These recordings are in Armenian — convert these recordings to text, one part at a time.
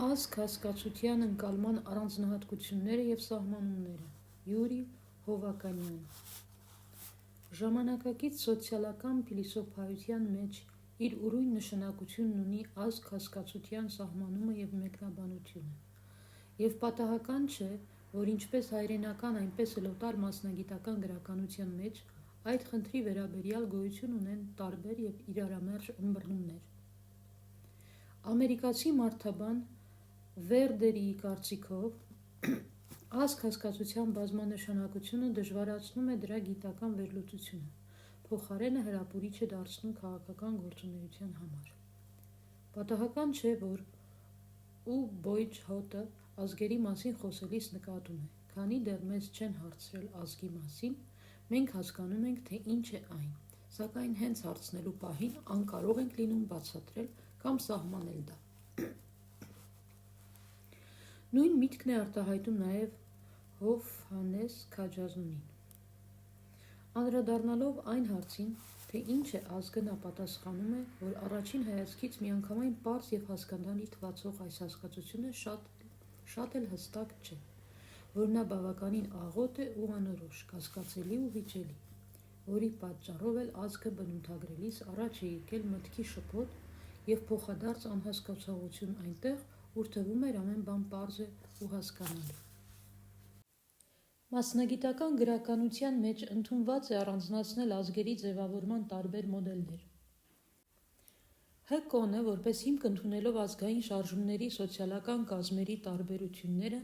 Ազգ հասկացության ընկալման առանձնահատկությունները և սահմանումները Յուրի Հովհաննիսյան Ժամանակակից սոցիալական փիլիսոփայության մեջ իր ուրույն նշանակությունն ունի ազգ հասկացության սահմանումը և մեկնաբանությունը, և պատահական չէ, որ ինչպես հայրենական, այնպես էլ օտար մասնագիտական գրականության մեջ այդ խնդրի վերաբերյալ գոյություն ունեն տարբեր և իրարամերժ ըմբռնումներ։ Ամերիկացի մարդաբան Վերդերիի կարծիքով ազգ հասկացության բազմանշանակությունը դժվարացնում է դրա գիտական վերլուծությունը, փոխարենը հրապուրիչ է դարձնում քաղաքական գործունեության համար։ Պատահական չէ, որ ու Բոյջ Հոտը ազգերի մասին խոսելիս նկատում է, քանի դեռ մեզ չեն հարցրել ազգի մասին, մենք հասկանում ենք, թե ինչ է այն, սակայն հենց հարցնելու պահին անկարող ենք լինում բացատրել կամ սահմանել դա։ Նույն միտքն է արտահայտում նաև Հովհաննես Քաջազնունին։ Անդրադառնալով այն հարցին, թե ինչ է ազգը, նա պատասխանում է, որ առաջին հայացքից միանգամայն պարզ և հասկանալի թվացող այս հասկացությունը շատ էլ հստակ չէ, որ նա բավականին աղոտ է ու անորոշ, կասկածելի ու վիճելի, որի պատճառով էլ ազգը բնութագրելիս առաջ է եկել մտքի շփոթ և փոխադարձ անհասկացողություն այնտեղ, ուր թվում էր ամեն բան պարզ է ու հասկանալի։ Մասնագիտական գրականության մեջ ընդունված է առանձնացնել ազգերի ձևավորման տարբեր մոդելներ։ Կոնը, որպես հիմք ընդունելով ազգային շարժումների սոցիալական կազմերի տարբերությունները,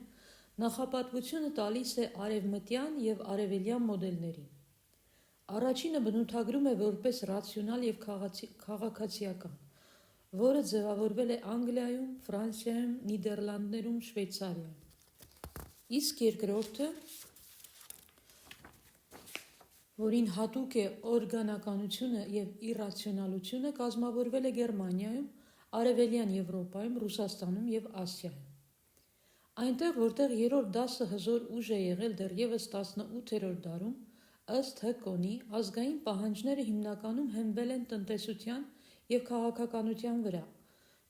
նախապատվությունը տալիս է արևմտյան և արևելյան մոդելներին։ Առաջինը բնութագրում է որպես ռացիոնալ և քաղաքացիական, որը ձևավորվել է Անգլիայում, Ֆրանսիայում, Նիդերլանդներում, Շվեյցարիայում, իսկ երկրորդը, որին հատուկ է օրգանականությունը և իռացիոնալությունը, կազմավորվել է Գերմանիայում, Արևելյան Եվրոպայում, Ռուսաստանում և Ասիայում։ Այնտեղ, որտեղ երրորդ դասը հզոր ուժ է եղել դեռևս 18-րդ դարում, ըստ Կոնի, ազգային պահանջները հիմնականում հենվել են տնտեսության և քաղաքականության վրա,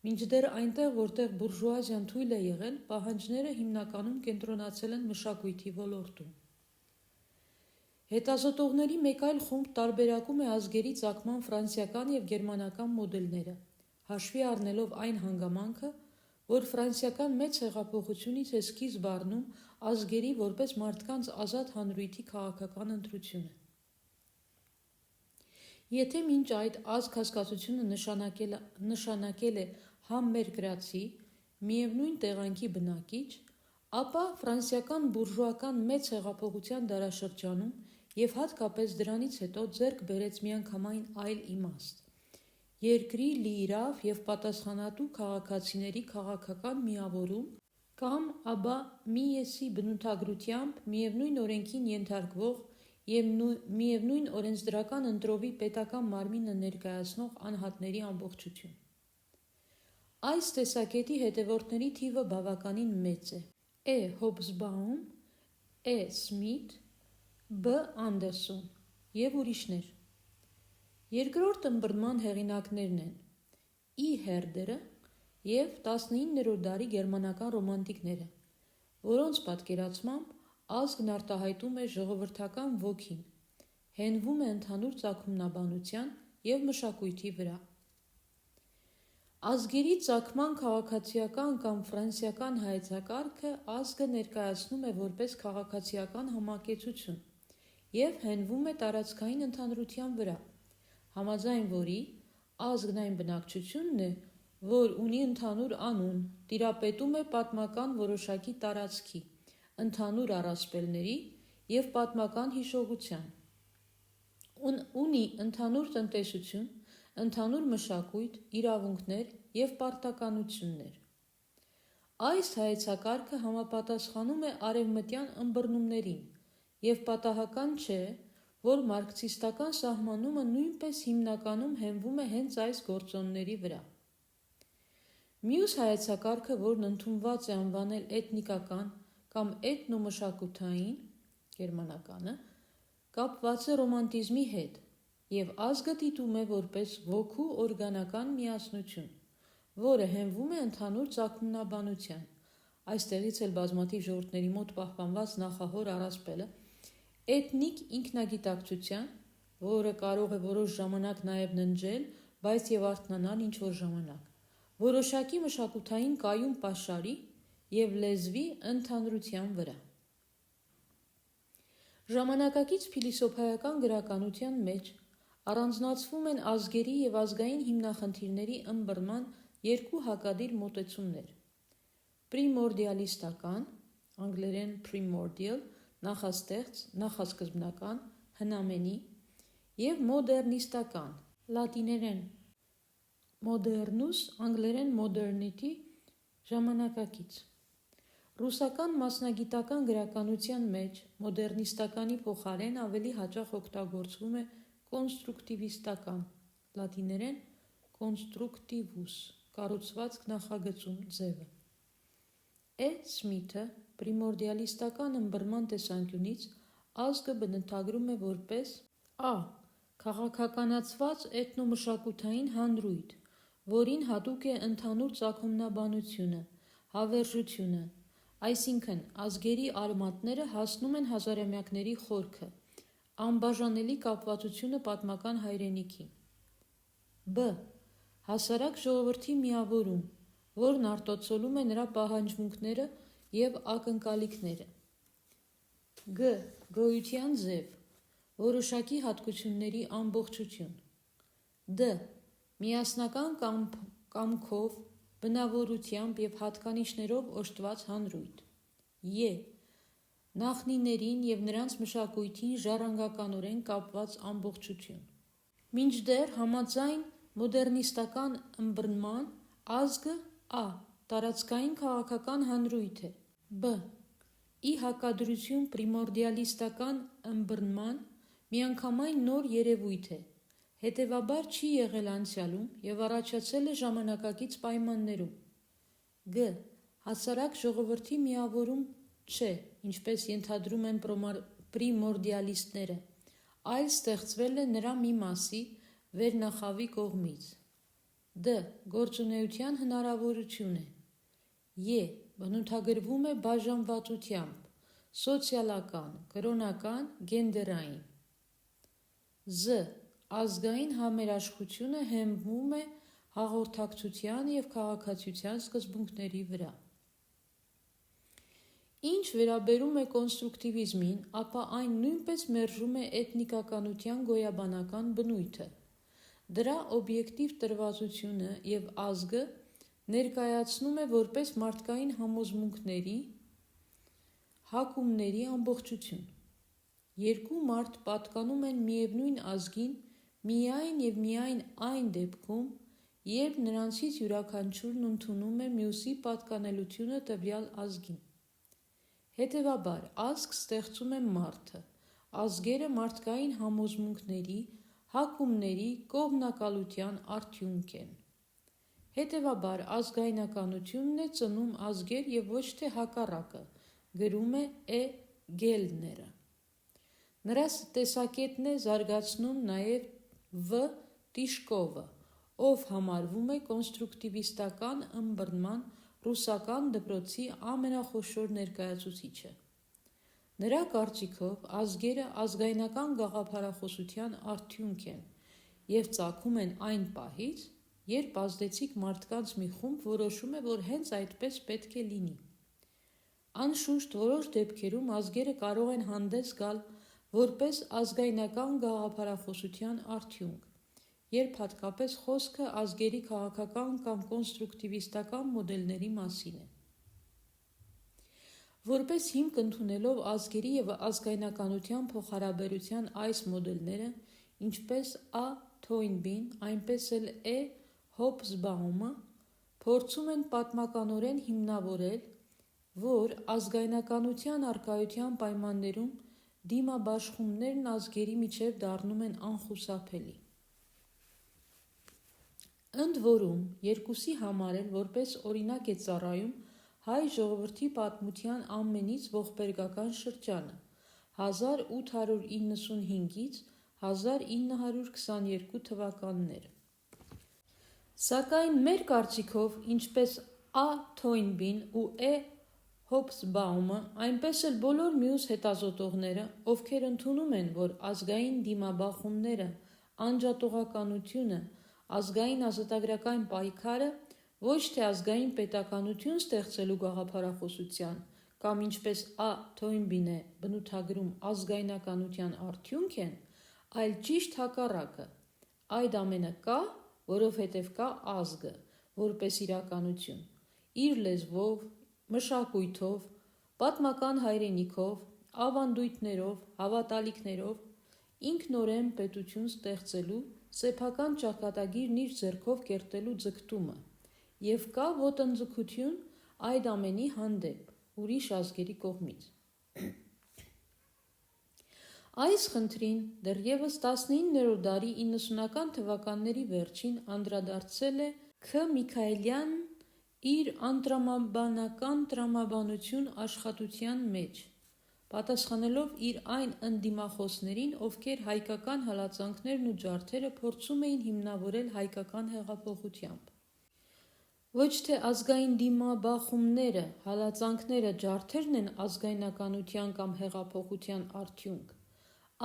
մինչդեռ այնտեղ, որտեղ բուրժուազիան թույլ է եղել, պահանջները հիմնականում կենտրոնացել են մշակույթի ոլորտում։ Հետազոտողների մեկ այլ խումբ տարբերակում է ազգերի ծագման ֆրանսիական և գերմանական մոդելները, հաշվի առնելով այն հանգամանքը, որ ֆրանսիական մեծ հեղափոխությունից է սկիզբ առնում ազգերի որպես մարդկանց ազատ հանրույթի քաղաքական ընտրությունը։ Եթե մինչ այդ ազգ հասկացությունը նշանակել է համմերկրացի, միևնույն տեղանքի բնակիչ, ապա ֆրանսիական բուրժուական մեծ հեղափոխության դարաշրջանում և հատկապես դրանից հետո ձեռք բերեց միանգամայն այլ իմաստ՝ երկրի լիիրավ և պատասխանատու քաղաքացիների քաղաքական միավորում կամ ապա միեսի բնութագրությամբ միևնույն օրենքին ենթարկվող և միևնույն օրենսդրական ընտրովի պետական մարմինը ներկայացնող անհատների ամբողջություն։ Այս տեսակետի հետևորդների թիվը բավականին մեծ է Հոբսբաում, Սմիթ, Անդերսոն և ուրիշներ։ Երկրորդ ըմբռնման հեղինակներն են Հերդերը և 19-րդ դարի գերմանական ռոմանտիկները, որոնց պատկերացմամբ ազգն արտահայտում է ժողովրդական ոգին, հենվում է ընդհանուր ծագումնաբանության և մշակույթի վրա։ Ազգերի ծագման քաղաքացիական կամ ֆրանսիական հայեցակարգը ազգը ներկայացնում է որպես քաղաքացիական համակեցություն և հենվում է տարածքային ընդհանրության վրա, համաձայն որի ազգն այն բնակչությունն է, որ ունի ընդհանուր անուն, տիրապետում է պատմական որոշակի տարածքի, ընդհանուր առասպելների և պատմական հիշողության, ունի ընդհանուր տնտեսություն, ընդհանուր մշակույթ, իրավունքներ և պարտականություններ։ Այս հայեցակարգը համապատասխանում է արևմտյան ըմբռնումներին և պատահական չէ, որ մարքսիստական սահմանումը նույնպես հիմնականում հենվում է հենց այս գործոնների վրա։ Մյուս հայեցակարգը, որն ընդունված է անվանել էթնիկական կամ էթնոմշակութային (գերմանականը), կապված է ռոմանտիզմի հետ և ազգը դիտում է որպես ոգու օրգանական միասնություն, որը հենվում է ընդհանուր ծագումնաբանության։ Այստեղից էլ բազմաթիվ ժողովուրդների մոտ պահպանված նախահոր առասպելը էթնիկ ինքնագիտակցության, որը կարող է որոշ ժամանակ նաև ննջել, բայց եւ արթնանալ ինչ-որ ժամանակ, որոշակի մշակութային կայուն պաշարի եւ լեզվի ընդհանրության վրա։ Ժամանակակից փիլիսոփայական գրականության մեջ առանձնացվում են ազգերի եւ ազգային հիմնախնդիրների ըմբռնման երկու հակադիր մոտեցումներ՝ պրիմորդիալիստական (անգլերեն primordial) նախաստեղծ, նախասկզբնական, հնամենի եւ մոդեռնիստական (լատիներեն modernus, անգլերեն modernity) ժամանակակից։ Ռուսական մասնագիտական գրականության մեջ մոդեռնիստականի փոխարեն ավելի հաճախ օգտագործվում է կոնստրուկտիվիստական (լատիներեն constructivus) կառուցվածք նախագծում ձևը։ Սմիթը պրիմորդիալիստական ըմբռնման տեսանկյունից ազգը բնութագրում է որպես a. քաղաքականացված էթնոմշակութային հանրույթ, որին հատուկ է ընդհանուր ծագումնաբանությունը, հավերժությունը, այսինքն ազգերի արմատները հասնում են հազարամյակների խորքը, անբաժանելի կապվածությունը պատմական հայրենիքին։ B. հասարակ ժողովրդի միավորում, որն արտացոլում է նրա պահանջմունքները և ակնկալիքները։ G. գոյության ձև, որոշակի հատկությունների ամբողջություն։ D. միասնական կամքով, բնավորությամբ և հատկանիշներով օժտված հանրույթ։ Է. նախնիներին և նրանց մշակույթին ժառանգականորեն կապված ամբողջություն։ Մինչդեռ համաձայն մոդեռնիստական ըմբռնման ազգը a. տարածքային քաղաքական հանրույթ է, b. ի հակադրություն պրիմորդիալիստական ըմբռնման միանգամայն նոր երևույթ է, հետևաբար չի եղել անցյալում և առաջացել է ժամանակակից պայմաններում, g. հասարակ ժողովրդի միավորում չէ, ինչպես ենթադրում են պրիմորդիալիստները, այլ ստեղծվել է նրա մի մասի վերնախավի կողմից։ D. գործունեության հնարավորություն է։ Է. բնութագրվում է բաժանվածությամբ, սոցիալական, կրոնական, գենդերային։ З. ազգային համերաշխությունը հենվում է հաղորդակցության և քաղաքացիության սկզբունքների վրա։ Ինչ վերաբերում է կոնստրուկտիվիզմին, ապա այն նույնպես մերժում է էթնիկականության գոյաբանական բնույթը, դրա օբյեկտիվ տրվածությունը և ազգը ներկայացնում է որպես մարդկային համոզմունքների, հակումների ամբողջություն։ Երկու մարդ պատկանում են միևնույն ազգին միայն և միայն այն դեպքում, երբ նրանցից յուրաքանչյուրն ընդունում է մյուսի պատկանելությունը տվյալ ազգին։ Հետևաբար, ազգ ստեղծում է մարդը, ազգերը մարդկային համոզմունքների, հակումների, կողմնակալության արդյունք են։ Հետևաբար, ազգայնականությունն է ծնում ազգեր և ոչ թե հակառակը, գրում է Գելդները։ Նրա տեսակետն է զարգացնում նաև V. Տիշկովը, ով համարվում է կոնստրուկտիվիստական ըմբռնման ռուսական դպրոցի ամենախոշոր ներկայացուցիչը։ Նրա կարծիքով ազգերը ազգայնական գաղափարախոսության արդյունք են և ծագում են այն պահից, երբ ազդեցիկ մարդկանց մի խումբ որոշում է, որ հենց այդպես պետք է լինի։ Անշուշտ, որոշ դեպքերում ազգերը կարող են հանդես գալ որպես ազգայնական գաղափարախոսության արդյունք, երբ հատկապես խոսքը ազգերի քաղաքական կամ կոնստրուկտիվիստական մոդելների մասին է։ Որպես հիմք ընդունելով ազգերի և ազգայնականության փոխհարաբերության այս մոդելները, ինչպես A. Թոյնբին, այնպես էլ E. Հոբսբաումը, փորձում են պատմականորեն հիմնավորել, որ ազգայնականության առկայության պայմաններում դիմաբաշխումներն ազգերի միջև դառնում են անխուսափելի։ Ընդ որում, երկուսի համար էլ որպես օրինակ է ծառայում հայ ժողովրդի պատմության ամենից ողբերգական շրջանը 1895-1922 թվականները։ Սակայն մեր կարծիքով, ինչպես Ա. Թոյնբին ու Է. Հոբսբաումը, այնպես էլ բոլոր մյուս հետազոտողները, ովքեր ընդունում են, որ ազգային դիմաբախումները, անջատողականությունը, ազգային ազատագրական պայքարը ոչ թե ազգային պետականություն ստեղծելու գաղափարախոսության կամ ինչպես Ա. Թոյնբին է բնութագրում ազգայնականության արդյունք են, այլ ճիշտ հակառակը, այդ ամենը կա, որովհետև կա ազգը, որպես իրականություն, իր լեզվով, մշակույթով, պատմական հայրենիքով, ավանդույթներով, հավատալիքներով, ինքնորեն պետություն ստեղծելու, սեփական ճակատագիրն իր ձեռքով կերտելու ձգտումը, և կա ոտնձգություն այդ ամենի հանդեպ, ուրիշ ազգերի կողմից։ Այս խնդրին դեռևս 19-րդ դարի 90-ական թվականների վերջին անդրադարձել է Ք. Միքայելյանն իր «Անտրամաբանական տրամաբանություն» աշխատության մեջ, պատասխանելով իր այն ընդդիմախոսներին, ովքեր հայկական հալածանքներն ու ջարդերը փորձում էին հիմնավորել հայկական հեղափոխությամբ։ Ոչ թե ազգային դիմաբախումները, հալածանքները, ջարդերն են ազգայնականության կամ հեղափոխության արդյունք,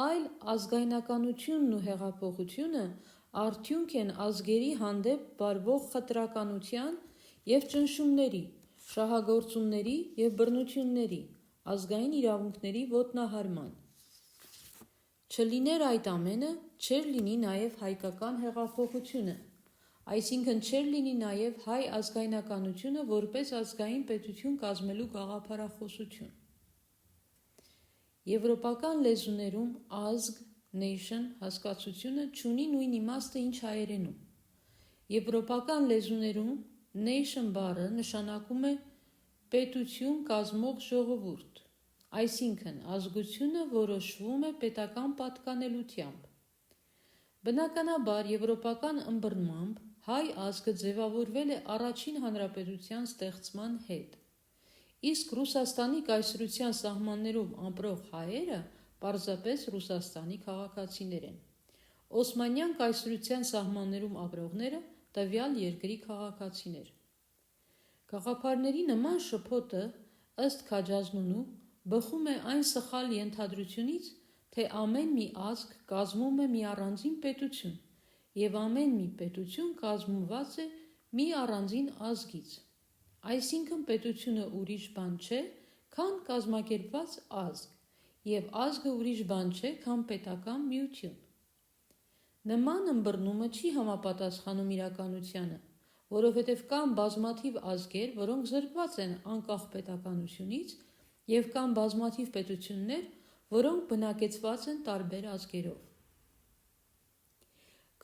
այլ ազգայնականությունն ու հեղափոխությունը արդյունք են ազգերի հանդեպ վարվող խտրականության և ճնշումների, շահագործումների և բռնությունների, ազգային իրավունքների ոտնահարման։ Չլիներ այդ ամենը, չէր լինի նաև հայկական հեղափոխությունը, այսինքն չէր լինի նաև հայ ազգայնականությունը որպես ազգային պետություն կազմելու գաղափարախոսություն։ Եվրոպական լեզուներում ազգ, nation հասկացությունը չունի նույն իմաստը, ինչ հայերենում։ Եվրոպական լեզուներում nation բառը նշանակում է պետություն կազմող ժողովուրդ, այսինքն ազգությունը որոշվում է պետական պատկանելությամբ։ Բնականաբար եվրոպական ըմբռնմամբ հայ ազգը ձևավորվել է առաջին հանրապետության ստեղծման հետ, իսկ Ռուսաստանի կայսրության սահմաններում ապրող հայերը պարզապես Ռուսաստանի քաղաքացիներ են։ Օսմանյան կայսրության սահմաններում ապրողները տվյալ երկրի քաղաքացիներ։ Գաղափարների նման շփոթը, ըստ Քաջազնունու, բխում է այն սխալ ենթադրությունից, թե ամեն մի ազգ կազմում է մի առանձին պետություն, և ամեն մի պետություն կազմված է մի առանձին ազգից, այսինքն պետությունը ուրիշ բան չէ, քան կազմակերպված ազգ, և ազգը ուրիշ բան չէ, քան պետական միություն։ Նման ըմբռնումը չի համապատասխանում իրականությանը, որովհետև կան բազմաթիվ ազգեր, որոնք զրկված են անկախ պետականությունից, և կան բազմաթիվ պետություններ, որոնք բնակեցված են տարբեր ազգերով։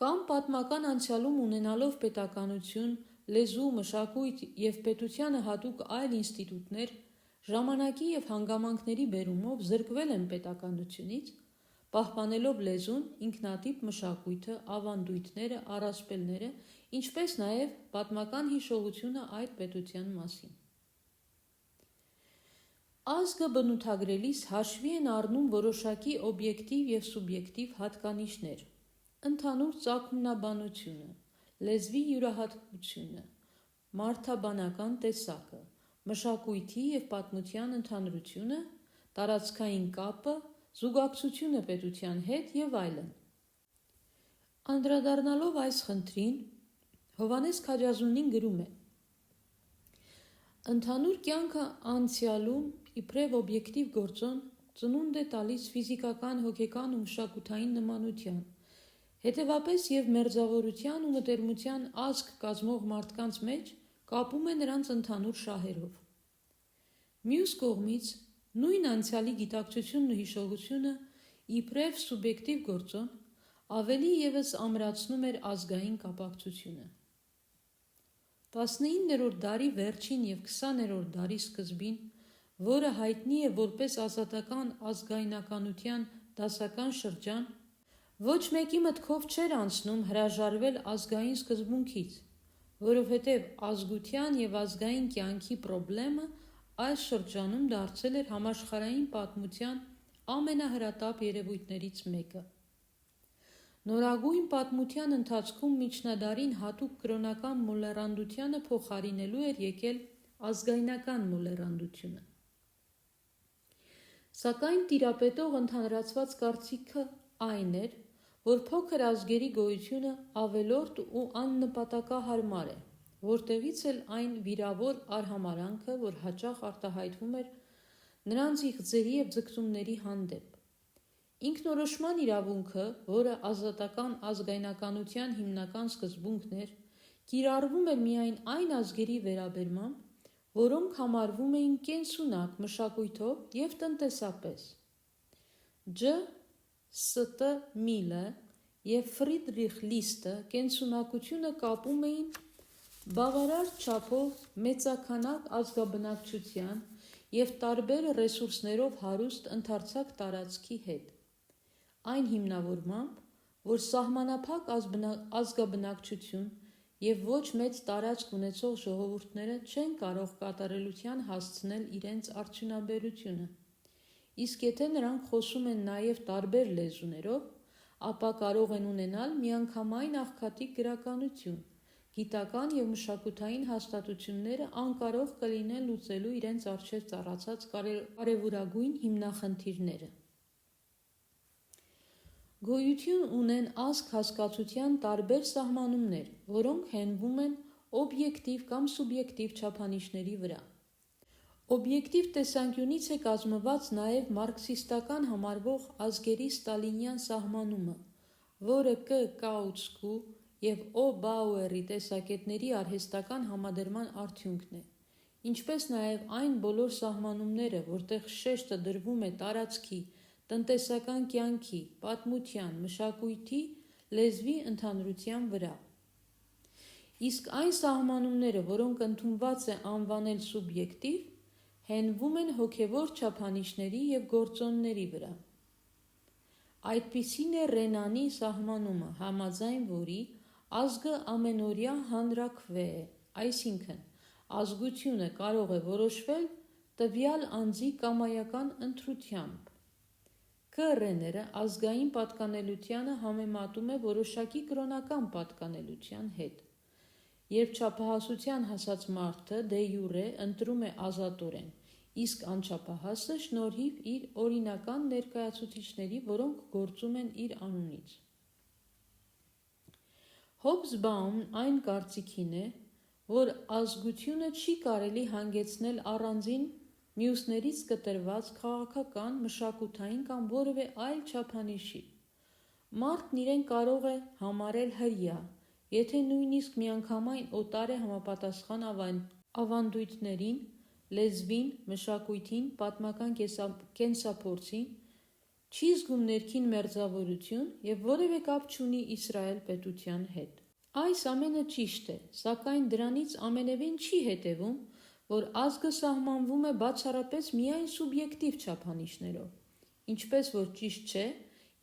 Կամ պատմական անցյալում ունենալով պետականություն, լեզու, մշակույթ և պետությանը հատուկ այլ ինստիտուտներ, ժամանակի և հանգամանքների բերումով զրկվել են պետականությունից, պահպանելով լեզուն, ինքնատիպ մշակույթը, ավանդույթները, առասպելները, ինչպես նաև պատմական հիշողությունը այդ պետության մասին։ Ազգը բնութագրելիս հաշվի են առնում որոշակի օբյեկտիվ և սուբյեկտիվ հատկանիշներ, ընդհանուր ծագումնաբանությունը, լեզվի յուրահատկությունը, մարդաբանական տեսակը, մշակույթի և պատմության ընդհանրությունը, տարածքային կապը, զուգակցությունը պետության հետ և այլն։ Անդրադառնալով այս խնդրին, Հովհաննես Քաջազնունին գրում է. Ընդհանուր կյանքը անցյալում իբրև օբյեկտիվ գործոն ծնունդ է տալիս ֆիզիկական, հոգեկան ու մշակութային նմանության, հետևապես և մերձավորության ու մտերմության ազգ կազմող մարդկանց մեջ կապում է նրանց ընդհանուր շահերով։ Մյուս կողմից, նույն անցյալի գիտակցությունն ու հիշողությունը իբրև սուբյեկտիվ գործոն ավելի ևս ամրացնում էր ազգային կապակցությունը։ 19-րդ դարի վերջին և 20-րդ դարի սկզբին, որը հայտնի է որպես ազատական ազգայնականության դասական շրջան, ոչ մեկի մտքով չէր անցնում հրաժարվել ազգային սկզբունքից, որովհետև ազգության և ազգային կյանքի պրոբլեմը այս շրջանում դարձել էր համաշխարհային պատմության ամենահրատապ երևույթներից մեկը։ Նորագույն պատմության ընթացքում միջնադարին հատուկ կրոնական մոլեռանդությանը փոխարինելու էր եկել ազգայնական մոլեռանդությունը։ Սակայն տիրապետող ընդհանրացված կարծիքը այն էր, որ փոքր ազգերի գոյությունը ավելորդ ու աննպատակահարմար է, որտեղից էլ այն վիրավոր արհամարանքը, որ հաճախ արտահայտվում էր նրանց իղձերի և ձգտումների հանդեպ։ Ինքնորոշման իրավունքը, որը ազատական ազգայնականության հիմնական սկզբունքն էր, կիրառվում էր միայն այն ազգերի վերաբերմամբ, որոնք համարվում էին կենսունակ մշակույթով և տնտեսապես։ Ջ. Ս.Տ. Միլը և Ֆրիդրիխ Լիստը կենսունակությունը կապում էին բավարար չափով մեծաքանակ ազգաբնակչության և տարբեր ռեսուրսներով հարուստ ընդարձակ տարածքի հետ, այն հիմնավորմամբ, որ սահմանափակ ազգաբնակչություն և ոչ մեծ տարածք ունեցող ժողովուրդները չեն կարող կատարելության հասցնել իրենց արդյունաբերությունը, իսկ եթե նրանք խոսում են նաև տարբեր լեզուներով, ապա կարող են ունենալ միանգամայն աղքատիկ գրականություն, գիտական և մշակութային հաստատությունները անկարող կլինեն լուծելու իրենց առջև ծառացած կարևորագույն հիմնախնդիրները։ Գոյություն ունեն ազգ հասկացության տարբեր սահմանումներ, որոնք հենվում են օբյեկտիվ կամ սուբյեկտիվ չափանիշների վրա։ Օբյեկտիվ տեսանկյունից է կազմված նաև մարքսիստական համարվող ազգերի ստալինյան սահմանումը, որը Կ. Կաուցկու և Օ. Բաուերի տեսակետների արհեստական համադրման արդյունքն է, ինչպես նաև այն բոլոր սահմանումները, որտեղ շեշտը դրվում է տարածքի, տնտեսական կյանքի, պատմության, մշակույթի, լեզվի ընդհանրության վրա։ Իսկ այն սահմանումները, որոնք ընդունված է անվանել սուբյեկտիվ, հենվում են հոգևոր չափանիշների և գործոնների վրա։ Այդպիսին է Ռենանի սահմանումը, համաձայն որի ազգը ամենօրյա հանրաքվե է, այսինքն ազգությունը կարող է որոշվել տվյալ անձի կամայական ընտրությամբ։ Կ. Ռեները ազգային պատկանելությանը համեմատում է որոշակի կրոնական պատկանելության հետ, երբ չափահասության հասած մարդը դե յուրե ընտրում է ազատորեն, իսկ անչափահասը շնորհիվ իր օրինական ներկայացուցիչների, որոնք գործում են իր անունից։ Հոբսբաումն այն կարծիքին է, որ ազգությունը չի կարելի հանգեցնել առանձին մյուսներից կտրված քաղաքական, մշակութային կամ որևէ այլ չափանիշի։ Մարդն իրեն կարող է համարել հրյա, եթե նույնիսկ միանգամայն օտար է համապատասխան ավանդույթներին, լեզվին, մշակույթին, պատմական կենսափորձին, չի զգում ներքին մերձավորություն և որևէ կապ չունի Իսրայել պետության հետ։ Այս ամենը ճիշտ է, սակայն դրանից ամենևին չի հետևում, որ ազգը սահմանվում է բացառապես միայն սուբյեկտիվ չափանիշներով, ինչպես որ ճիշտ չէ,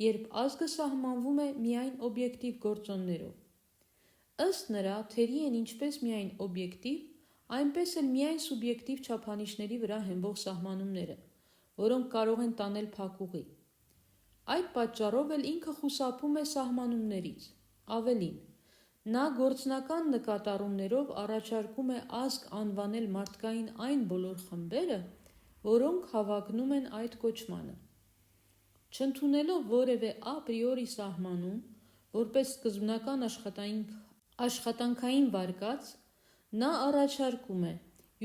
երբ ազգը սահմանվում է միայն օբյեկտիվ գործոններով։ Ըստ նրա, թերի են ինչպես միայն օբյեկտիվ, այնպես էլ միայն սուբյեկտիվ չափանիշների վրա հենվող սահմանումները, որոնք կարող են տանել փակուղի։ Այդ պատճառով էլ ինքը խուսափում է սահմանումներից։ Ավելին, նա գործնական նկատառումներով առաջարկում է ազգ անվանել մարդկային այն բոլոր խմբերը, որոնք հավակնում են այդ կոչմանը։ Չընդունելով որևէ ապրիորի սահմանում, որպես սկզբնական աշխատանքային վարկած, նա առաջարկում է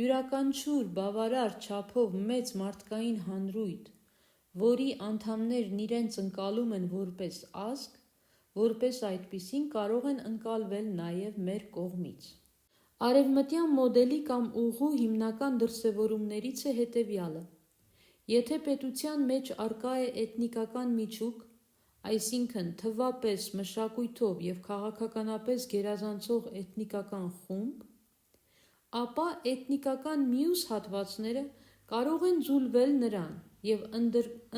յուրաքանչյուր բավարար չափով մեծ մարդկային հանրույթ, որի անդամներն իրենց ընկալում են որպես ազգ, որպես այդպիսին կարող են ընկալվել նաև մեր կողմից։ Արևմտյան մոդելի կամ ուղու հիմնական դրսևորումներից է հետևյալը. եթե պետության մեջ առկա է էթնիկական միջուկ, այսինքն թվապես, մշակույթով և քաղաքականապես գերազանցող էթնիկական խումբ, ապա էթնիկական մյուս հատվածները կարող են ձուլվել նրան և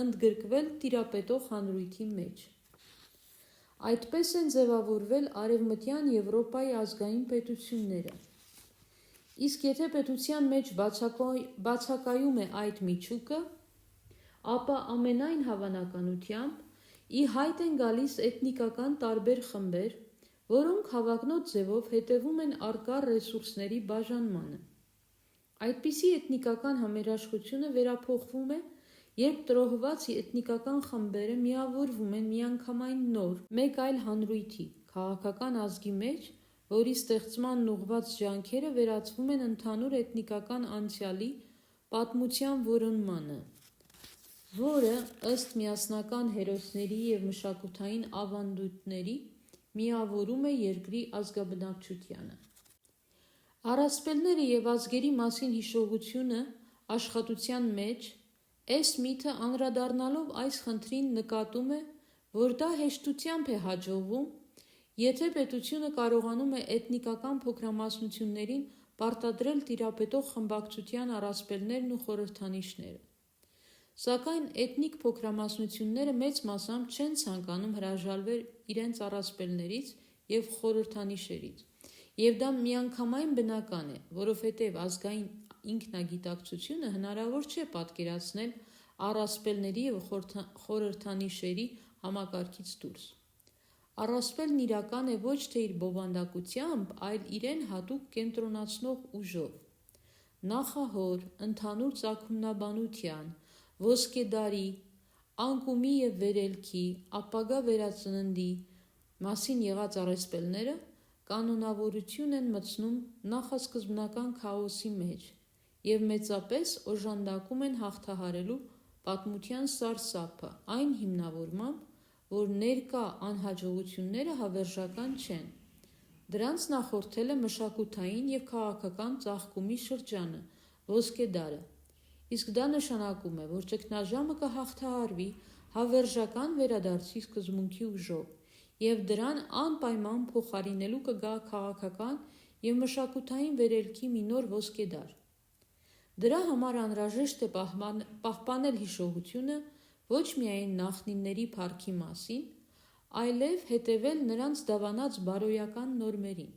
ընդգրկվել տիրապետող հանրույթի մեջ։ Այդպես են ձևավորվել Արևմտյան Եվրոպայի ազգային պետությունները։ Իսկ եթե պետության մեջ բացակայում է այդ միջուկը, ապա ամենայն հավանականությամբ ի հայտ են գալիս էթնիկական տարբեր խմբեր, որոնք հավակնոտ ձևով հետևում են առկա ռեսուրսների բաժանմանը։ Այդպիսի էթնիկական համերաշխությունը վերափոխվում է, երբ տրոհված էթնիկական խմբերը միավորվում են միանգամայն նոր, մեկ այլ հանրույթի, քաղաքական ազգի մեջ, որի ստեղծմանն ուղղված ջանքերը վերածվում են ընդհանուր էթնիկական անցյալի պատմության որոնմանը, որը ըստ միասնական հերոսների և մշակութային ավանդույթների միավորում է երկրի ազգաբնակչությանը։ Առասպելները և ազգերի մասին հիշողությունը աշխատության մեջ S. Smith-ը անդրադառնալով այս խնդրին նկատում է, որ դա հեշտությամբ է հաջողվում, եթե պետությունը կարողանում է էթնիկական փոքրամասնություններին պարտադրել տիրապետող խմբակցության առասպելներն ու խորհրդանիշները։ Սակայն էթնիկ փոքրամասնությունները մեծ մասամբ չեն ցանկանում հրաժարվել իրենց առասպելներից և խորհրդանիշերից, և դա միանգամայն բնական է, որովհետև ազգային ինքնագիտակցությունը հնարավոր չէ պատկերացնել առասպելների և խորհրդանիշերի համակարգից դուրս։ Առասպելն իրական է ոչ թե իր բովանդակությամբ, այլ իրեն հատուկ կենտրոնացնող ուժով։ Նախահոր, ընդհանուր ծագումնաբանության, ոսկեդարի, անկումի և վերելքի, ապագա վերածննդի մասին եղած առասպելները կանոնավորություն են մտցնում նախասկզբնական քաոսի մեջ և մեծապես օժանդակում են հաղթահարելու պատմության սարսափը այն հիմնավորմամբ, որ ներկա անհաջողությունները հավերժական չեն։ Դրանց նախորդել է մշակութային և քաղաքական ծաղկումի շրջանը, ոսկեդարը, իսկ դա նշանակում է, որ ճգնաժամը կհաղթահարվի հավերժական վերադարձի սկզբունքի ուժով, և դրան անպայման փոխարինելու կգա քաղաքական և մշակութային վերելքի մի նոր ոսկեդար։ Դրա համար անհրաժեշտ է պահպանել հիշողությունը ոչ միայն նախնիների փառքի մասին, այլև հետևել նրանց դավանած բարոյական նորմերին։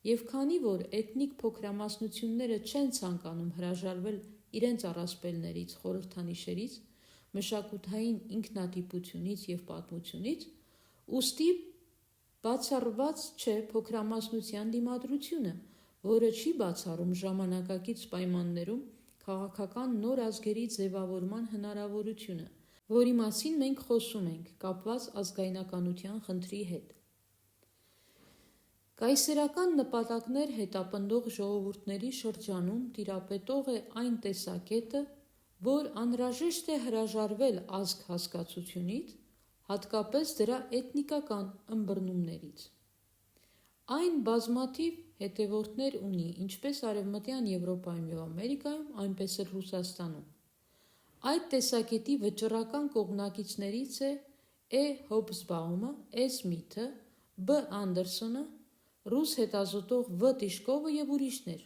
Եվ քանի որ էթնիկ փոքրամասնությունները չեն ցանկանում հրաժարվել իրենց առասպելներից, խորհրդանիշերից, մշակութային ինքնատիպությունից և պատմությունից, ուստի բացառված չէ փոքրամասնության դիմադրությունը, որը չի բացառում ժամանակակից պայմաններում քաղաքական նոր ազգերի ձևավորման հնարավորությունը, որի մասին մենք խոսում ենք՝ կապված ազգայնականության խնդրի հետ։ Կայսերական նպատակներ հետապնդող ժողովուրդների շրջանում տիրապետող է այն տեսակետը, որ անհրաժեշտ է հրաժարվել ազգ հասկացությունից, հատկապես դրա էթնիկական ըմբռնումներից։ Այն բազմաթիվ հետևորդներ ունի ինչպես Արևմտյան Եվրոպայում և Ամերիկայում, այնպես էլ Ռուսաստանում։ Այդ տեսակետի վճռական կողմնակիցներից է E. Հոբսբաումը, S. Smith-ը, B. Անդերսոնը, ռուս հետազոտող V. Տիշկովը և ուրիշներ։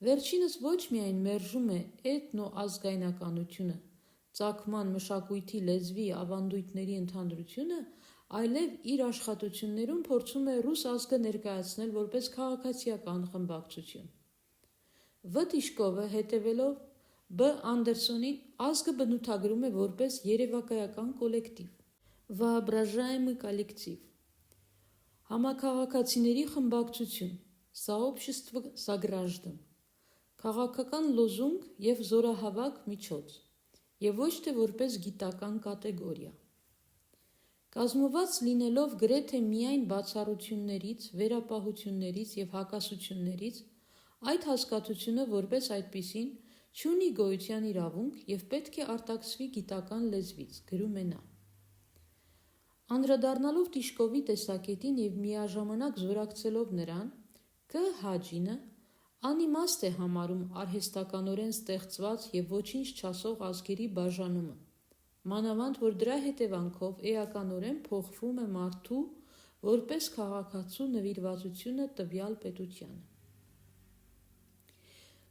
Վերջինս ոչ միայն մերժում է էթնոազգայնականությունը, ծագման, մշակույթի, լեզվի, ավանդույթների ընդհանրությունը, այլև իր աշխատություններում փորձում է ռուս ազգը ներկայացնել որպես քաղաքացիական խմբակցություն։ V. Տիշկովը, հետևելով B. Անդերսոնին, ազգը բնութագրում է որպես երևակայական կոլեկտիվ, воображаемый коллектив, համաքաղաքացիների խմբակցություն, сообщество сограждан, քաղաքական լոզունգ և զորահավաք միջոց, և ոչ թե որպես գիտական կատեգորիա։ Կազմված լինելով գրեթե միայն բացառություններից, վերապահություններից և հակասություններից, այդ հասկացությունը որպես այդպիսին չունի գոյության իրավունք և պետք է արտաքսվի գիտական լեզվից, գրում է նա։ Անդրադառնալով Տիշկովի տեսակետին և միաժամանակ զորակցելով նրան, K. Հաջինը անիմաստ է համարում արհեստականորեն ստեղծված և ոչինչ չասող ազգերի բաժանումը, մանավանդ որ դրա հետևանքով էականորեն փոխվում է մարդու որպես քաղաքացու նվիրվածությունը տվյալ պետությանը։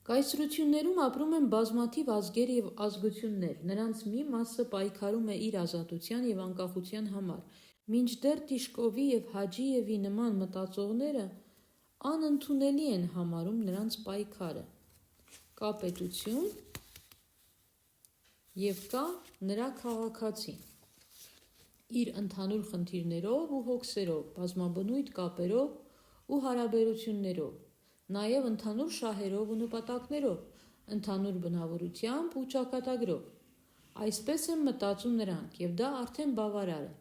Կայսրություններում ապրում են բազմաթիվ ազգեր և ազգություններ, նրանց մի մասը պայքարում է իր ազատության և անկախության համար, մինչդեռ Տիշկովի և Հաջիևի նման մտածողները անընդունելի են համարում նրանց պայքարը։ Կա պետություն և կա նրա քաղաքացին։ իր ընդհանուր խնդիրներով ու հոգսերով, բազմաբնույթ կապերով ու հարաբերություններով, նաև ընդհանուր շահերով ու նպատակներով, ընդհանուր բնավորությամբ ու ճակատագրով։ Այսպես են մտածում նրանք, և դա արդեն բավարար է։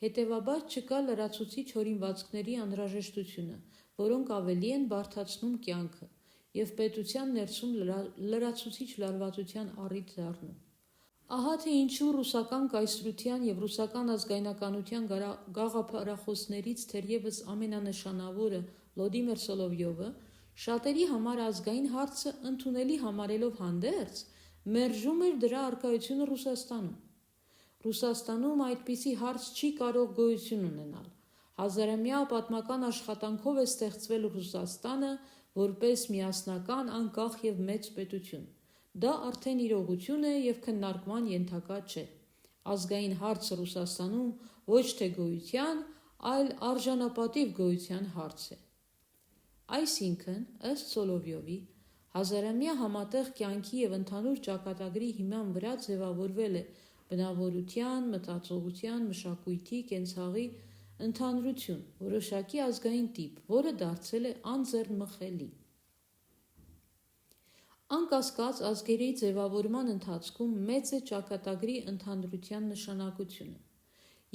Հետևաբար չկա լրացուցիչ հորինվածքների անհրաժեշտությունը, որոնք ավելի են բարդացնում կյանքը և պետության ներսում լրացուցիչ լարվածության առիթ դառնում։ Ահա թե ինչու ռուսական կայսրության և ռուսական ազգայնականության գաղափարախոսներից թերևս ամենանշանավորը Վլադիմիր Սոլովյովը շատերի համար ազգային հարցը ընդունելի համարելով հանդերձ, մերժում էր դրա առկայությունը Ռուսաստանում։ Ռուսաստանում այդպիսի հարց չի կարող գոյություն ունենալ։ Հազարամյա պատմական աշխատանքով է ստեղծվել Ռուսաստանը որպես միասնական, անկախ և մեծ պետություն։ Դա արդեն իրողություն է և քննարկման ենթակա չէ։ Ազգային հարցը Ռուսաստանում ոչ թե գոյության, այլ արժանապատիվ գոյության հարց է։ Այսինքն, ըստ Սոլովյովի, հազարամյա համատեղ կյանքի և ընդհանուր ճակատագրի հիման վրա ձևավորվել է բնավորության, մտածողության, մշակույթի, կենցաղի ընդհանրություն, որոշակի ազգային տիպ, որը դարձել է անձեռնմխելի։ Անկասկած, ազգերի ձևավորման ընթացքում մեծ է ճակատագրի ընդհանրության նշանակությունը,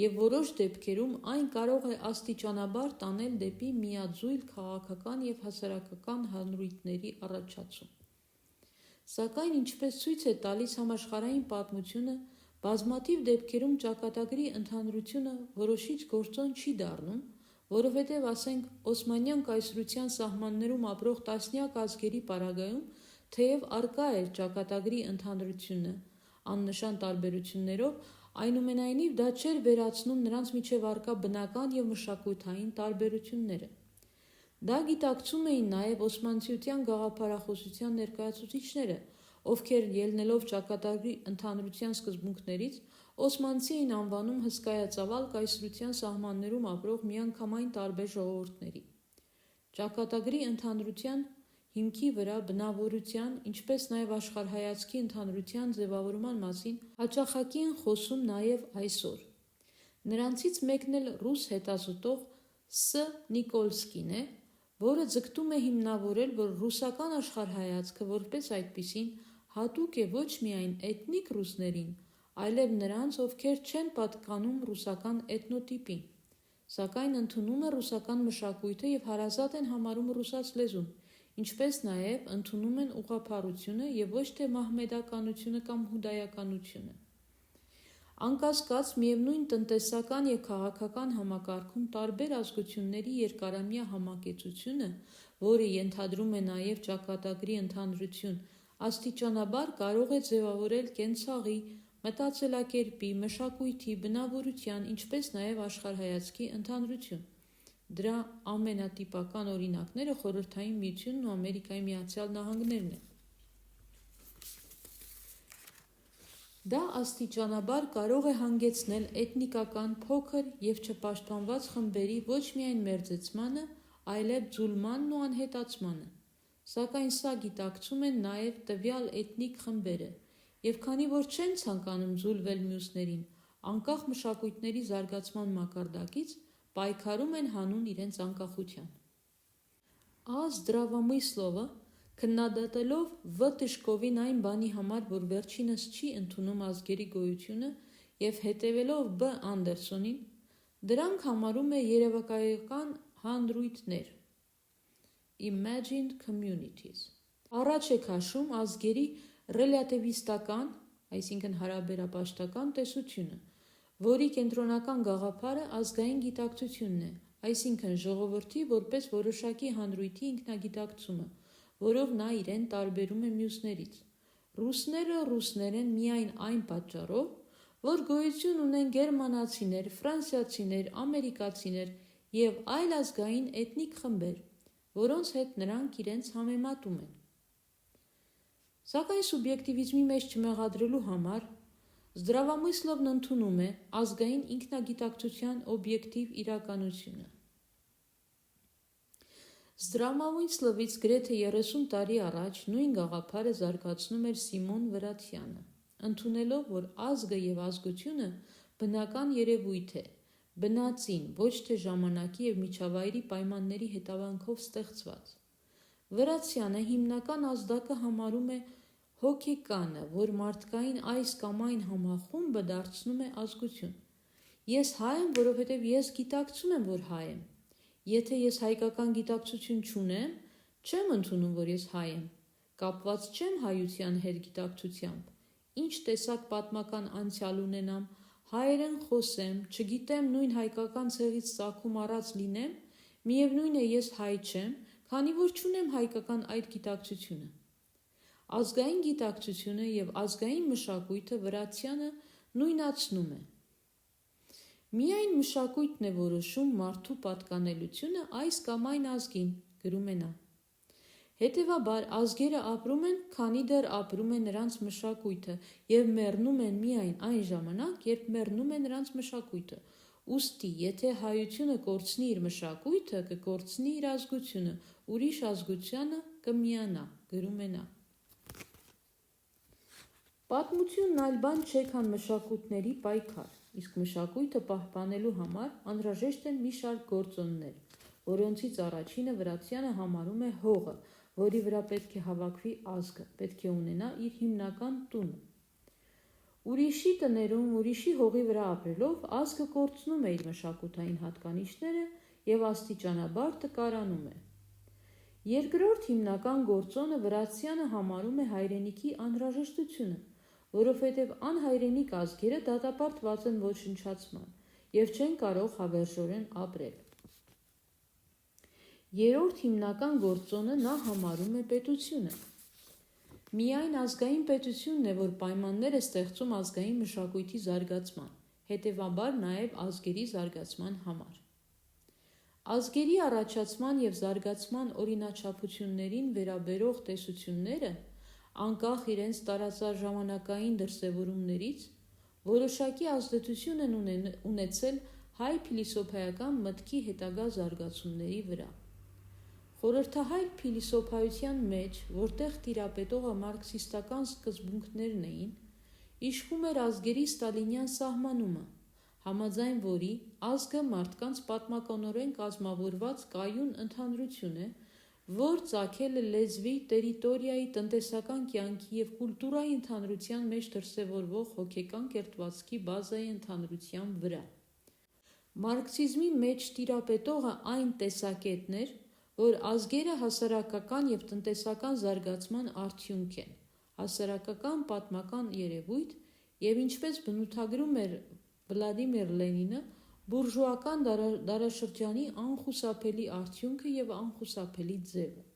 և որոշ դեպքերում այն կարող է աստիճանաբար տանել դեպի միաձույլ քաղաքական և հասարակական հանրույթների առաջացում։ Սակայն, ինչպես ցույց է տալիս համաշխարհային պատմությունը, բազմաթիվ դեպքերում ճակատագրի ընդհանրությունը որոշիչ գործոն չի դառնում, որովհետև, ասենք, Օսմանյան կայսրության սահմաններում ապրող տասնյակ ազգերի պարագայում թեև առկա էր ճակատագրի ընդհանրությունը աննշան տարբերություններով, այնուամենայնիվ դա չէր վերացնում նրանց միջև առկա բնական և մշակութային տարբերությունները։ Դա գիտակցում էին նաև Օսմանցիության գաղափարախոսության ներկայացուցիչները, ովքեր ելնելով ճակատագրի ընդհանրության սկզբունքներից, օսմանցի էին անվանում հսկայածավալ կայսրության սահմաններում ապրող միանգամայն տարբեր ժողովուրդների։ Ճակատագրի ընդհանրության հիմքի վրա բնավորության, ինչպես նաև աշխարհայացքի ընդհանրության ձևավորման մասին հաճախակի են խոսում նաև այսօր։ Նրանցից մեկն էլ ռուս հետազոտող Ս. Նիկոլսկին է, որը ձգտում է հիմնավորել, որ ռուսական աշխարհայացքը որպես այդպիսին հատուկ է ոչ միայն էթնիկ ռուսներին, այլև նրանց, ովքեր չեն պատկանում ռուսական էթնոտիպին, սակայն ընդունում է ռուսական մշակույթը և հարազատ են համարում ռուսաց լեզուն, ինչպես նաև ընդունում են ուղղափառությունը և ոչ թե մահմեդականությունը կամ հուդայականությունը։ Անկասկած, միևնույն տնտեսական և քաղաքական համակարգում տարբեր ազգությունների երկարամյա համակեցությունը, որը ենթադրում է նաև ճակատագրի ընդհանրություն, աստիճանաբար կարող է ձևավորել կենցաղի, մտածելակերպի, մշակույթի, բնավորության, ինչպես նաև աշխարհայացքի ընդհանրություն։ Դրա ամենատիպական օրինակները Խորհրդային Միությունն ու Ամերիկայի Միացյալ Նահանգներն են։ Դա աստիճանաբար կարող է հանգեցնել էթնիկական փոքր և չպաշտպանված խմբերի ոչ միայն մերձեցմանը, այլև ձուլմանն ու անհետացմանը։ Սակայն սա գիտակցում են նաև տվյալ էթնիկ խմբերը, և քանի որ չեն ցանկանում ձուլվել մյուսներին, անկախ մշակույթների զարգացման մակարդակից, պայքարում են հանուն իրենց անկախության։ Ա. Զդրավամիսլովը, քննադատելով V. Տիշկովին այն բանի համար, որ վերջինս չի ընդունում ազգերի գոյությունը, և հետևելով B. Անդերսոնին, դրանք համարում է երևակայական հանրույթներ (imagined communities)։ Առաջ է քաշում ազգերի ռելյատիվիստական, այսինքն հարաբերապաշտական տեսությունը, որի կենտրոնական գաղափարը ազգային գիտակցությունն է, այսինքն ժողովրդի որպես որոշակի հանրույթի ինքնագիտակցումը, որով նա իրեն տարբերում է մյուսներից։ Ռուսները ռուսներ են միայն այն պատճառով, որ գոյություն ունեն գերմանացիներ, ֆրանսիացիներ, ամերիկացիներ և այլ ազգային էթնիկ խմբեր, որոնց հետ նրանք իրենց համեմատում են։ Սակայն սուբյեկտիվիզմի մեջ չմեղադրելու համար Զդրավամիսլովն ընդունում է ազգային ինքնագիտակցության օբյեկտիվ իրականությունը։ Զդրավամիսլովից գրեթե 30 տարի առաջ նույն գաղափարը զարգացնում էր Սիմոն Վրաթյանը, ընդունելով, որ ազգը և ազգությունը բնական երևույթ է, բնածին, ոչ թե ժամանակի և միջավայրի պայմանների հետևանքով ստեղծված։ Վրացյանը հիմնական ազդակը համարում է հոգեկանը, որ մարդկային այս կամ այն համախումբը դարձնում է ազգություն։ Ես հայ եմ, որովհետև ես գիտակցում եմ, որ հայ եմ։ Եթե ես հայկական գիտակցություն չունեմ, չեմ ընդունում, որ ես հայ եմ։ Կապված չեմ հայության հետ գիտակցությամբ։ Ինչ տեսակ պատմական անցյալ ունենամ, հայերեն խոսեմ, չգիտեմ նույն հայկական ցեղից ծագում առած լինեմ, միևնույն է ես հայ չեմ, քանի որ չունեմ հայկական այդ գիտակցությունը։ Ազգային գիտակցությունը և ազգային մշակույթը Վրացյանը նույնացնում է։ Միայն մշակույթն է որոշում մարդու պատկանելությունը այս կամ այն ազգին, գրում է նա։ Հետևաբար ազգերը ապրում են, քանի դեռ ապրում է նրանց մշակույթը և մեռնում են միայն այն ժամանակ, երբ մեռնում է նրանց մշակույթը։ Ուստի, եթե հայությունը կորցնի իր մշակույթը, կկորցնի իր ազգությունը, ուրիշ ազգությանը կմիանա, գրում է նա։ Պատմությունն այլ բան չէ, քան մշակույթների պայքար, իսկ մշակույթը պահպանելու համար անհրաժեշտ են մի շարք գործոններ, որոնցից առաջինը Վրացյանը համարում է հողը, որի վրա պետք է հավաքվի ազգը, պետք է ունենա իր հիմնական տունը։ Ուրիշի տներում, ուրիշի հողի վրա ապրելով, ազգը կորցնում է իր մշակութային հատկանիշները և աստիճանաբար տկարանում է։ Երկրորդ հիմնական գործոնը Վրացյանը համարում է հայրենիքի անհրաժեշտությունը, որովհետև անհայրենիք ազգերը դատապարտված են ոչնչացման և չեն կարող հավերժորեն ապրել։ Երրորդ հիմնական գործոնը նա համարում է պետությունը։ Միայն ազգային պետությունն է, որ պայմաններ է ստեղծում ազգային մշակույթի զարգացման, հետևաբար նաև ազգերի զարգացման համար։ Ազգերի առաջացման և զարգացման օրինաչափություններին վերաբերող տեսությունները, անկախ իրենց տարածաժամանակային դրսևորումներից, որոշակի ազդեցություն են ունեցել հայ փիլիսոփայական մտքի հետագա զարգացումների վրա։ Խորհրդահայ փիլիսոփայության մեջ, որտեղ տիրապետողը մարքսիստական սկզբունքներն էին, իշխում էր ազգերի ստալինյան սահմանումը, համաձայն որի ազգը մարդկանց պատմականորեն կազմավորված կայուն ընդհանրություն է, որ ծագել է լեզվի, տերիտորիայի, տնտեսական կյանքի և կուլտուրայի ընդհանրության մեջ դրսևորվող հոգեկան կերտվածքի բազայի ընդհանրության վրա։ Մարքսիզմի մեջ տիրապետողը այն տեսակետն էր, որ ազգերը հասարակական և տնտեսական զարգացման արդյունք են, հասարակական պատմական երևույթ և ինչպես բնութագրում էր Վլադիմիր Լենինը, բուրժուական դարաշրջանի անխուսափելի արդյունքը և անխուսափելի ձևը։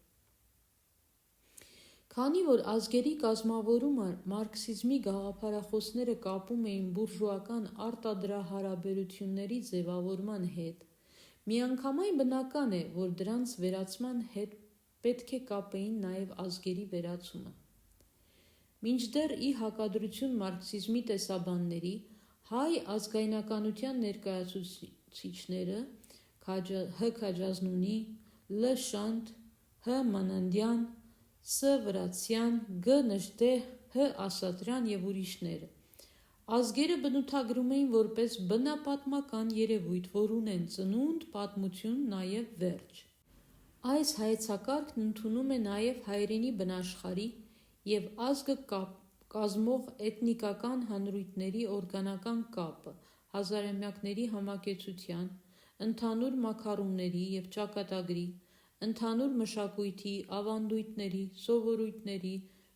Քանի որ ազգերի կազմավորումը մարքսիզմի գաղափարախոսները կապում էին բուրժուական արտադրահարաբերությունների ձևավորման հետ, միանգամայն բնական է, որ դրանց վերացման հետ պետք է կապեին նաև ազգերի վերացումը։ Մինչդեռ ի հակադրություն մարքսիզմի տեսաբանների, հայ ազգայնականության ներկայացուցիչները Հ. Քաջազնունի, Լ. Շանթ, Հ. Մանանդյան, Ս. Վրացյան, Գ. Նժդեհ, Հ. Ասատրյան և ուրիշները ազգերը բնութագրում էին որպես բնապատմական երևույթ, որ ունեն ծնունդ, պատմություն, նաև վերջ։ Այս հայեցակարգն ընդունում է նաև հայրենի բնաշխարհի և ազգը կազմող էթնիկական հանրույթների օրգանական կապը, հազարամյակների համակեցության, ընդհանուր մաքարումների և ճակատագրի, ընդհանուր մշակույթի, ավանդույթների, սովորույթների,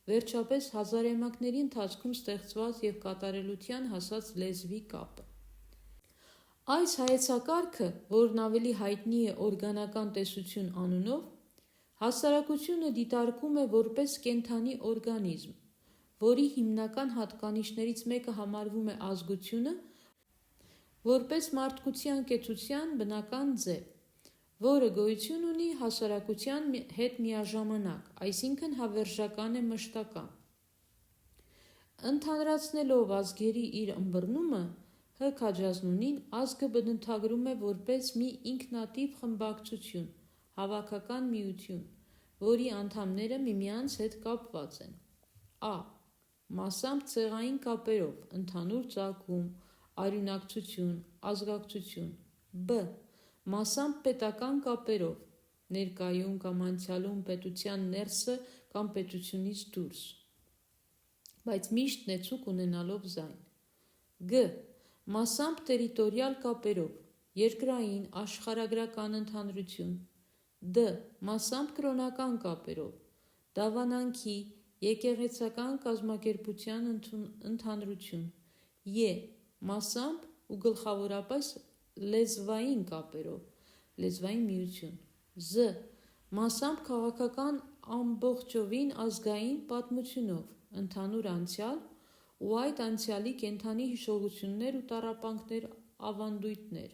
վերջապես հազարամյակների ընթացքում ստեղծված և կատարելության հասած լեզվի կապը։ Այս հայեցակարգը, որն ավելի հայտնի է օրգանական տեսություն անունով, հասարակությունը դիտարկում է որպես կենդանի օրգանիզմ, որի հիմնական հատկանիշներից մեկը համարվում է ազգությունը, որպես մարդկության կեցության բնական ձև, որը գոյություն ունի հասարակության հետ միաժամանակ, այսինքն հավերժական է մշտական։ Ընդհանրացնելով ազգերի իր ըմբռնումը, Հ. Քաջազնունին ազգը բնութագրում է որպես մի ինքնատիպ խմբակցություն, հավաքական միություն, որի անդամները միմյանց հետ կապված են. Ա. Մասամբ ցեղային կապերով, ընդհանուր ծագում, արյունակցություն, ազգակցություն։ Բ. Մասամբ պետական կապերով, ներկայում կամ անցյալում պետության ներսը կամ պետությունից դուրս, բայց միշտ նեցուկ ունենալով զայն։ Գ. Մասամբ տերիտորիալ կապերով, երկրային, աշխարհագրական ընդհանրություն։ Դ. Մասամբ կրոնական կապերով, դավանանքի, եկեղեցական կազմակերպության ընդհանրություն։ Ե. Մասամբ ու գլխավորապես լեզվային կապերով, լեզվային միություն։ Զ. Մասամբ քաղաքական ամբողջովին ազգային պատմությունով, ընդհանուր անցյալ ու այդ անցյալի կենդանի հիշողություններ ու տառապանքներ, ավանդույթներ։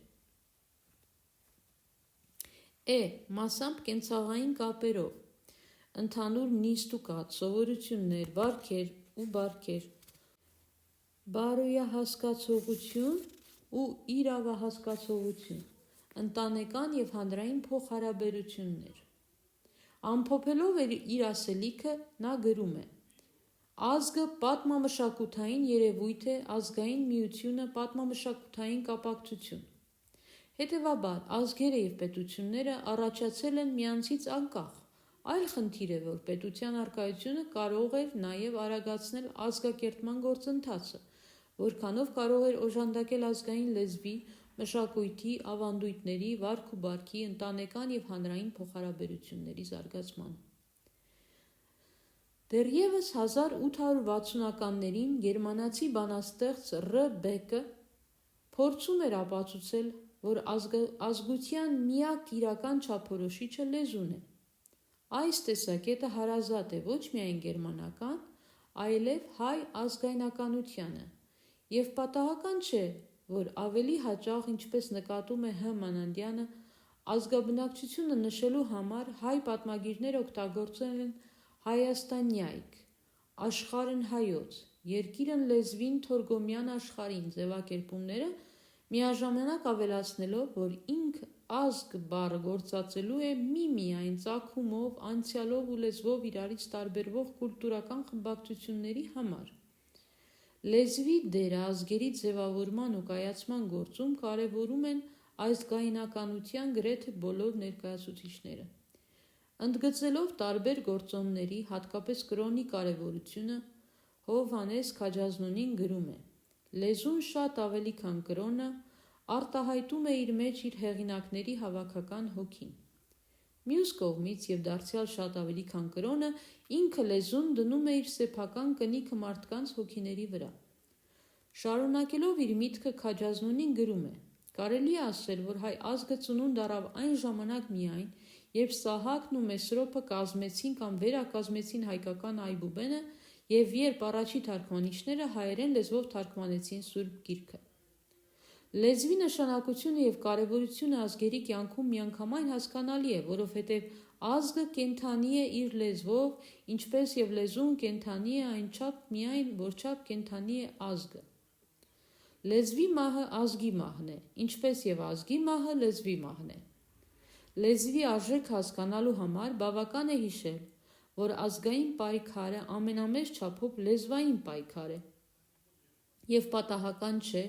Է. Մասամբ կենցաղային կապերով, ընդհանուր նիստ ու կաթ, սովորություններ, վարքեր ու բարքեր, բարոյահասկացողություն ու իրավահասկացողություն, ընտանեկան և հանրային փոխհարաբերություններ։ Ամփոփելով իր ասելիքը նա գրում է. ազգը պատմամշակութային երևույթ է, ազգային միությունը պատմամշակութային կապակցություն։ Հետևաբար ազգերը և պետությունները առաջացել են միանցից անկախ, այլ խնդիր է, որ պետության առկայությունը կարող էր նաև արագացնել ազգակերտման գործընթացը, որքանով կարող էր օժանդակել ազգային լեզվի, մշակույթի, ավանդույթների, վարք ու բարքի, ընտանեկան և հանրային փոխհարաբերությունների զարգացմանը։ Դեռևս 1860-ականներին գերմանացի բանաստեղծ Ռ. Բեկը փորձում էր ապացուցել, որ ազգության միակ իրական չափորոշիչը լեզուն է։ Այս տեսակետը հարազատ է ոչ միայն գերմանական, այլև հայ ազգայնականությանը, և պատահական չէ, որ ավելի հաճախ, ինչպես նկատում է Հ. Մանանդյանը, ազգաբնակչությունը նշելու համար հայ պատմագիրները օգտագործել են հայաստանյայք, աշխարհն հայոց, երկիրն լեզվին Թորգոմյան աշխարհին ձևակերպումները միաժամանակ ավելացնելով, որ ինքը ազգ բառը գործածելու է միմիայն ծագումով, անցյալով ու լեզվով իրարից տարբերվող կուլտուրական խմբակցությունների համար։ Լեզվի դերը ազգերի ձևավորման ու կայացման գործում կարևորում են ազգայնականության գրեթե բոլոր ներկայացուցիչները։ Ընդգծելով տարբեր գործոնների, հատկապես կրոնի կարևորությունը, Հովհաննես Քաջազնունին գրում է. «Լեզուն շատ ավելի քան կրոնը արտահայտում է իր մեջ իր հեղինակների հավաքական հոգին։ Մյուս կողմից և դարձյալ շատ ավելի քան կրոնը, ինքը լեզուն դնում է իր սեփական կնիքը մարդկանց հոգիների վրա»։ Շարունակելով իր միտքը Քաջազնունին գրում է. «Կարելի է ասել, որ հայ ազգը ծնունդ առավ այն ժամանակ միայն, երբ Սահակն ու Մեսրոպը կազմեցին կամ վերակազմեցին հայկական այբուբենը և երբ առաջի թարգմանիչները հայերեն լեզվով թարգմանեցին Սուրբ Գիրքը։ Լեզվի նշանակությունը և կարևորությունը ազգերի կյանքում միանգամայն հասկանալի է, որովհետև ազգը կենդանի է իր լեզվով, ինչպես և լեզուն կենդանի է այնչափ միայն, որչափ կենդանի է ազգը։ Լեզվի մահը ազգի մահն է, ինչպես և ազգի մահը լեզվի մահն է։ Լեզվի արժեքը հասկանալու համար բավական է հիշել, որ ազգային պայքարը ամենամեծ չափով լեզվային պայքար է, և պատահական չէ,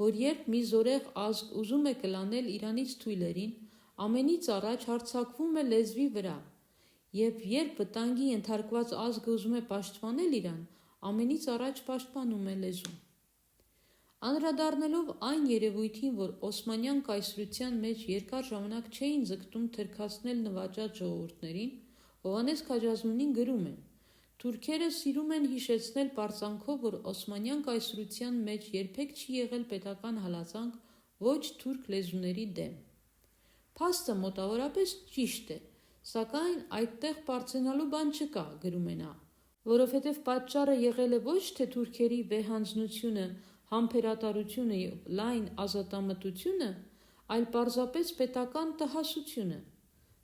որ երբ մի զորեղ ազգ ուզում է կլանել իրանից թույլերին, ամենից առաջ հարձակվում է լեզվի վրա, և երբ վտանգի ենթարկված ազգը ուզում է պաշտպանել իրան, ամենից առաջ պաշտպանում է լեզուն։ Անդրադառնալով այն երևույթին, որ Օսմանյան կայսրության մեջ երկար ժամանակ չէին ձգտում թրքացնել նվաճած ժողովուրդներին, Հովհաննես Քաջազնունին գրում է. «Թուրքերը սիրում են հիշեցնել պարծանքով, որ Օսմանյան կայսրության մեջ երբեք չի եղել պետական հալածանք ոչ թուրք լեզուների դեմ։ Փաստը մոտավորապես ճիշտ է, սակայն այդտեղ պարծենալու բան չկա, գրում է նա, որովհետև պատճառը եղել է ոչ թե թուրքերի վեհանձնությունը, համբերատարությունը և լայն ազատամտությունը, այլ պարզապես պետական տհասությունը։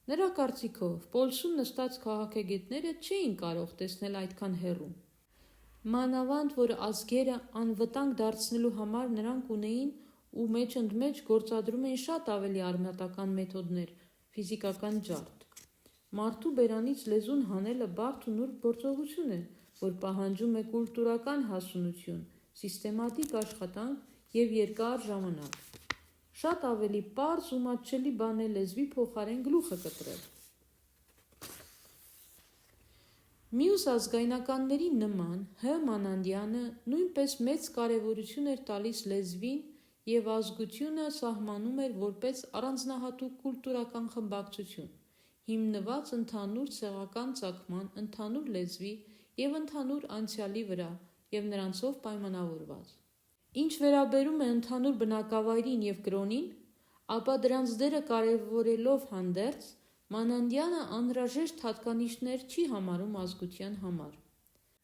Նրա կարծիքով, Պոլսում նստած քաղաքագետները չէին կարող տեսնել այդքան հեռու։ Մանավանդ, որ ազգերը անվտանգ դարձնելու համար նրանք ունեին ու մեջընդմեջ գործադրում էին շատ ավելի արմատական մեթոդներ, ֆիզիկական ջարդ։ Մարդու բերանից լեզուն հանելը բարդ ու նուրբ գործողություն է, որ պահանջում է կուլտուրական հասունություն, սիստեմատիկ աշխատանք և երկար ժամանակ։ Շատ ավելի պարզ ու մատչելի բան է լեզվի փոխարեն գլուխը կտրել։ Մյուս ազգայնականների նման Հ. Մանանդյանը նույնպես մեծ կարևորություն էր տալիս լեզվին և ազգությունը սահմանում էր որպես առանձնահատուկ կուլտուրական խմբակցություն, հիմնված ընդհանուր ցեղական ծագման, ընդհանուր լեզվի և ընդհանուր անցյալի վրա և նրանցով պայմանավորված։ Ինչ վերաբերում է ընդհանուր բնակավայրին և կրոնին, ապա դրանց դերը կարևորելով հանդերձ, Մանանդյանը անհրաժեշտ հատկանիշներ չի համարում ազգության համար։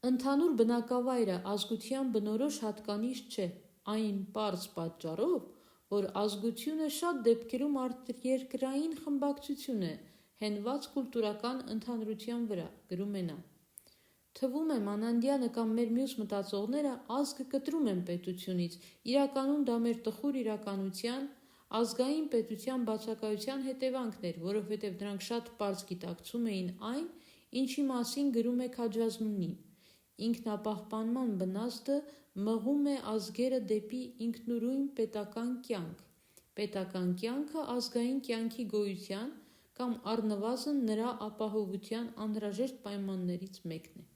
Ընդհանուր բնակավայրը ազգության բնորոշ հատկանիշ չէ, այն պարզ պատճառով, որ ազգությունը շատ դեպքերում արտերկրային խմբակցություն է, հենված կուլտուրական ընդհանրության վրա, գրում է նա։ Թվում է Մանանդյանը կամ մեր մյուս մտածողները ազգը կտրում են պետությունից, իրականում դա մեր տխուր իրականության, ազգային պետության բացակայության հետևանքն էր, որովհետև դրանք շատ պարզ գիտակցում էին այն, ինչի մասին գրում է Քաջազնունին։ Ինքնապահպանման բնազդը մղում է ազգերը դեպի ինքնուրույն պետական կյանք, պետական կյանքը ազգային կյանքի գոյության կամ առնվազն նրա ապահովության անհրաժեշտ պայմաններից մեկն է։